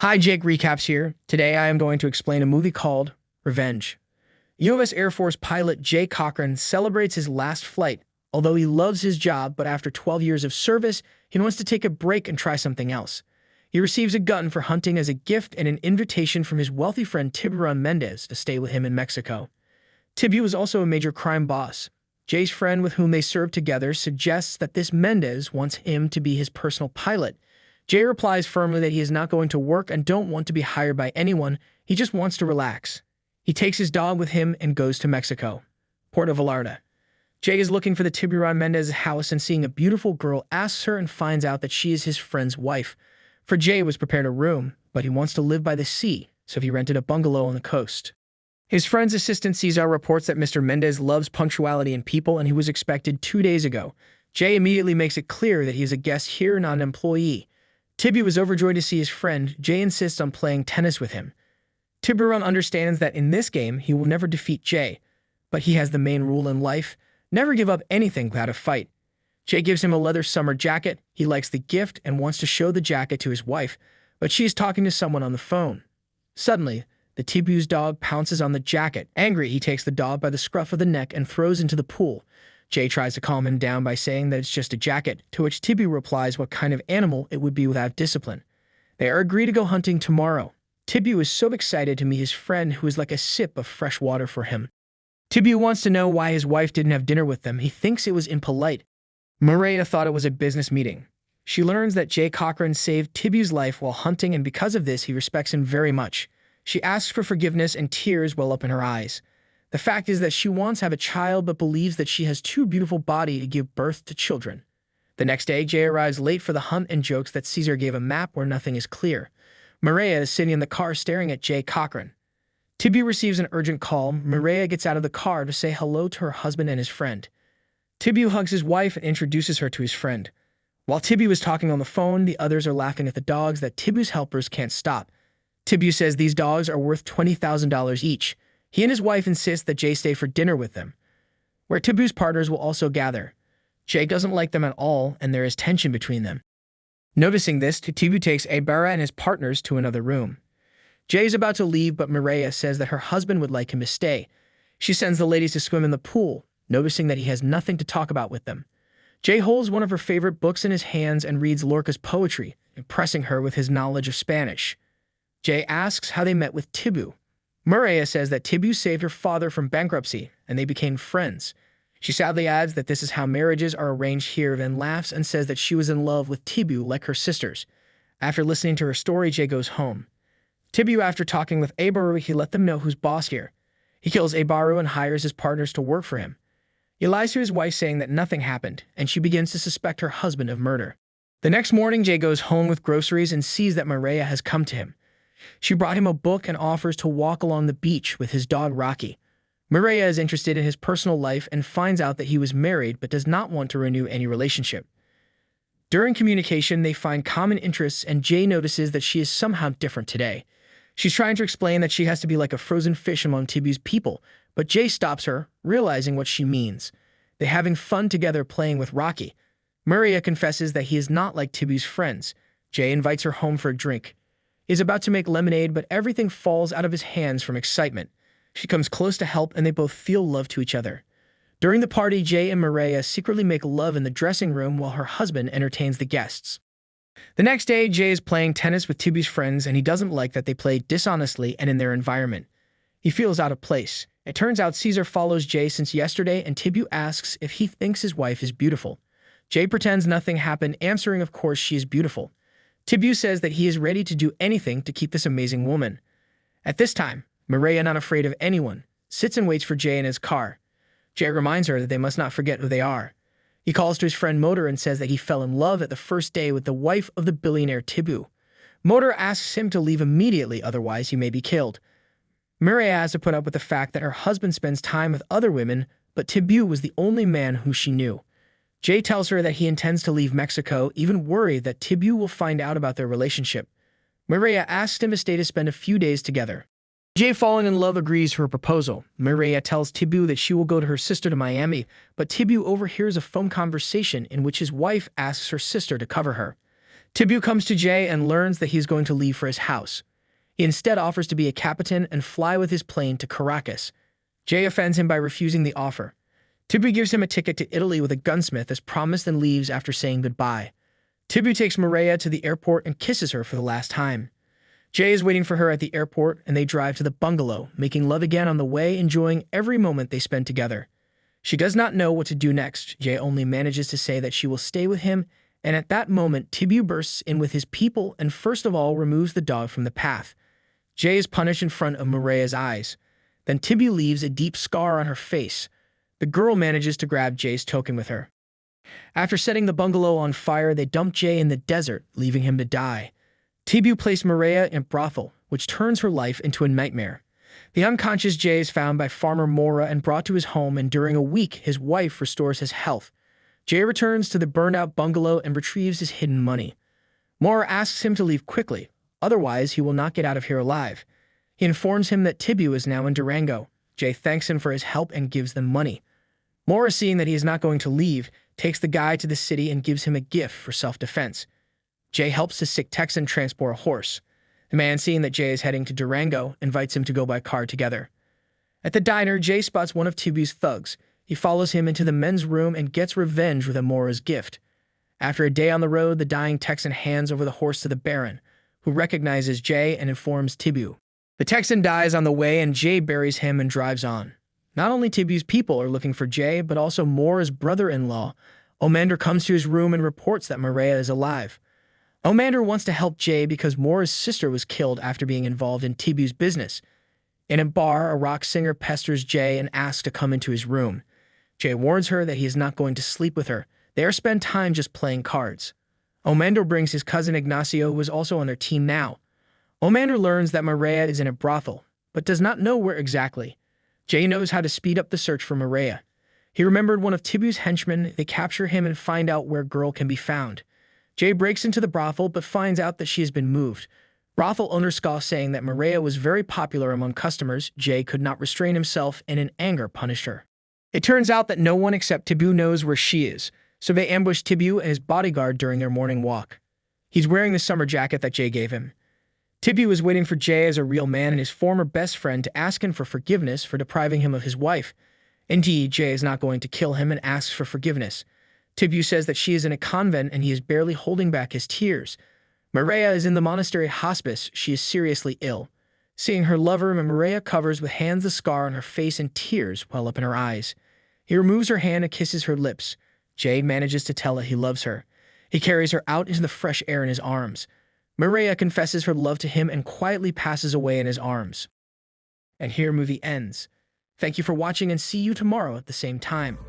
Hi, Jake Recaps here. Today I am going to explain a movie called Revenge. U.S. Air Force pilot Jay Cochran celebrates his last flight. Although he loves his job, but after 12 years of service, he wants to take a break and try something else. He receives a gun for hunting as a gift and an invitation from his wealthy friend Tiburon Mendez to stay with him in Mexico. Tibu is also a major crime boss. Jay's friend with whom they serve together suggests that this Mendez wants him to be his personal pilot. Jay replies firmly that he is not going to work and don't want to be hired by anyone, he just wants to relax. He takes his dog with him and goes to Mexico. Puerto Vallarta. Jay is looking for the Tiburon Mendez house and seeing a beautiful girl asks her and finds out that she is his friend's wife. For Jay was prepared a room, but he wants to live by the sea, so he rented a bungalow on the coast. His friend's assistant Cesar reports that Mr. Mendez loves punctuality and people and he was expected 2 days ago. Jay immediately makes it clear that he is a guest here, not an employee. Tibu is overjoyed to see his friend. Jay insists on playing tennis with him. Tiburon understands that in this game he will never defeat Jay, but he has the main rule in life: never give up anything without a fight. Jay gives him a leather summer jacket. He likes the gift and wants to show the jacket to his wife, but she is talking to someone on the phone. Suddenly, the Tibu's dog pounces on the jacket. Angry, he takes the dog by the scruff of the neck and throws into the pool. Jay tries to calm him down by saying that it's just a jacket, to which Tibu replies what kind of animal it would be without discipline. They are agreed to go hunting tomorrow. Tibu is so excited to meet his friend who is like a sip of fresh water for him. Tibu wants to know why his wife didn't have dinner with them. He thinks it was impolite. Maria thought it was a business meeting. She learns that Jay Cochran saved Tibu's life while hunting, and because of this he respects him very much. She asks for forgiveness and tears well up in her eyes. The fact is that she wants to have a child but believes that she has too beautiful body to give birth to children. The next day, Jay arrives late for the hunt and jokes that Cesar gave a map where nothing is clear. Maria is sitting in the car staring at Jay Cochran. Tibu receives an urgent call. Maria gets out of the car to say hello to her husband and his friend. Tibu hugs his wife and introduces her to his friend. While Tibu is talking on the phone, the others are laughing at the dogs that Tibu's helpers can't stop. Tibu says these dogs are worth $20,000 each. He and his wife insist that Jay stay for dinner with them, where Tibu's partners will also gather. Jay doesn't like them at all, and there is tension between them. Noticing this, Tibu takes Ibarra and his partners to another room. Jay is about to leave, but Maria says that her husband would like him to stay. She sends the ladies to swim in the pool, noticing that he has nothing to talk about with them. Jay holds one of her favorite books in his hands and reads Lorca's poetry, impressing her with his knowledge of Spanish. Jay asks how they met with Tibu. Maria says that Tibu saved her father from bankruptcy, and they became friends. She sadly adds that this is how marriages are arranged here, then laughs and says that she was in love with Tibu like her sisters. After listening to her story, Jay goes home. Tibu, after talking with Ibarra, he let them know who's boss here. He kills Ibarra and hires his partners to work for him. He lies to his wife saying that nothing happened, and she begins to suspect her husband of murder. The next morning, Jay goes home with groceries and sees that Maria has come to him. She brought him a book and offers to walk along the beach with his dog Rocky. Maria is interested in his personal life and finds out that he was married but does not want to renew any relationship. During communication, they find common interests, and Jay notices that she is somehow different today. She's trying to explain that she has to be like a frozen fish among Tibu's people, but Jay stops her, realizing what she means. They're having fun together playing with Rocky. Maria confesses that he is not like Tibu's friends. Jay invites her home for a drink. He is about to make lemonade, but everything falls out of his hands from excitement. She comes close to help, and they both feel love to each other. During the party, Jay and Maria secretly make love in the dressing room while her husband entertains the guests. The next day, Jay is playing tennis with Tibu's friends, and he doesn't like that they play dishonestly and in their environment. He feels out of place. It turns out Cesar follows Jay since yesterday, and Tibu asks if he thinks his wife is beautiful. Jay pretends nothing happened, answering of course she is beautiful. Tibu says that he is ready to do anything to keep this amazing woman. At this time, Maria, not afraid of anyone, sits and waits for Jay in his car. Jay reminds her that they must not forget who they are. He calls to his friend Motor and says that he fell in love at the first day with the wife of the billionaire Tibu. Motor asks him to leave immediately, otherwise he may be killed. Maria has to put up with the fact that her husband spends time with other women, but Tibu was the only man who she knew. Jay tells her that he intends to leave Mexico, even worried that Tibu will find out about their relationship. Maria asks him to stay to spend a few days together. Jay, falling in love, agrees to her proposal. Maria tells Tibu that she will go to her sister to Miami, but Tibu overhears a phone conversation in which his wife asks her sister to cover her. Tibu comes to Jay and learns that he's going to leave for his house. He instead offers to be a captain and fly with his plane to Caracas. Jay offends him by refusing the offer. Tibu gives him a ticket to Italy with a gunsmith as promised and leaves after saying goodbye. Tibu takes Mireia to the airport and kisses her for the last time. Jay is waiting for her at the airport and they drive to the bungalow, making love again on the way, enjoying every moment they spend together. She does not know what to do next. Jay only manages to say that she will stay with him, and at that moment, Tibu bursts in with his people and first of all removes the dog from the path. Jay is punished in front of Mireia's eyes. Then Tibu leaves a deep scar on her face. The girl manages to grab Jay's token with her. After setting the bungalow on fire, they dump Jay in the desert, leaving him to die. Tibu placed Mireia in a brothel, which turns her life into a nightmare. The unconscious Jay is found by Farmer Mora and brought to his home, and during a week, his wife restores his health. Jay returns to the burned-out bungalow and retrieves his hidden money. Mora asks him to leave quickly, otherwise he will not get out of here alive. He informs him that Tibu is now in Durango. Jay thanks him for his help and gives them money. Mora, seeing that he is not going to leave, takes the guy to the city and gives him a gift for self-defense. Jay helps the sick Texan transport a horse. The man, seeing that Jay is heading to Durango, invites him to go by car together. At the diner, Jay spots one of Tibu's thugs. He follows him into the men's room and gets revenge with Mora's gift. After a day on the road, the dying Texan hands over the horse to the Baron, who recognizes Jay and informs Tibu. The Texan dies on the way and Jay buries him and drives on. Not only Tibu's people are looking for Jay, but also Mora's brother-in-law. Omander comes to his room and reports that Mireia is alive. Omander wants to help Jay because Mora's sister was killed after being involved in Tibu's business. In a bar, a rock singer pesters Jay and asks to come into his room. Jay warns her that he is not going to sleep with her. They spend time just playing cards. Omander brings his cousin Ignacio, who is also on their team now. Omander learns that Mireia is in a brothel, but does not know where exactly. Jay knows how to speed up the search for Mireia. He remembered one of Tibu's henchmen. They capture him and find out where girl can be found. Jay breaks into the brothel but finds out that she has been moved. Brothel owner scoffs, saying that Mireia was very popular among customers. Jay could not restrain himself and in anger punished her. It turns out that no one except Tibu knows where she is, so they ambush Tibu and his bodyguard during their morning walk. He's wearing the summer jacket that Jay gave him. Tibu is waiting for Jay as a real man and his former best friend to ask him for forgiveness for depriving him of his wife. Indeed, Jay is not going to kill him and asks for forgiveness. Tibu says that she is in a convent and he is barely holding back his tears. Mireia is in the monastery hospice. She is seriously ill. Seeing her lover, Mireia covers with hands the scar on her face and tears well up in her eyes. He removes her hand and kisses her lips. Jay manages to tell that he loves her. He carries her out into the fresh air in his arms. Mireia confesses her love to him and quietly passes away in his arms. And here movie ends. Thank you for watching and see you tomorrow at the same time.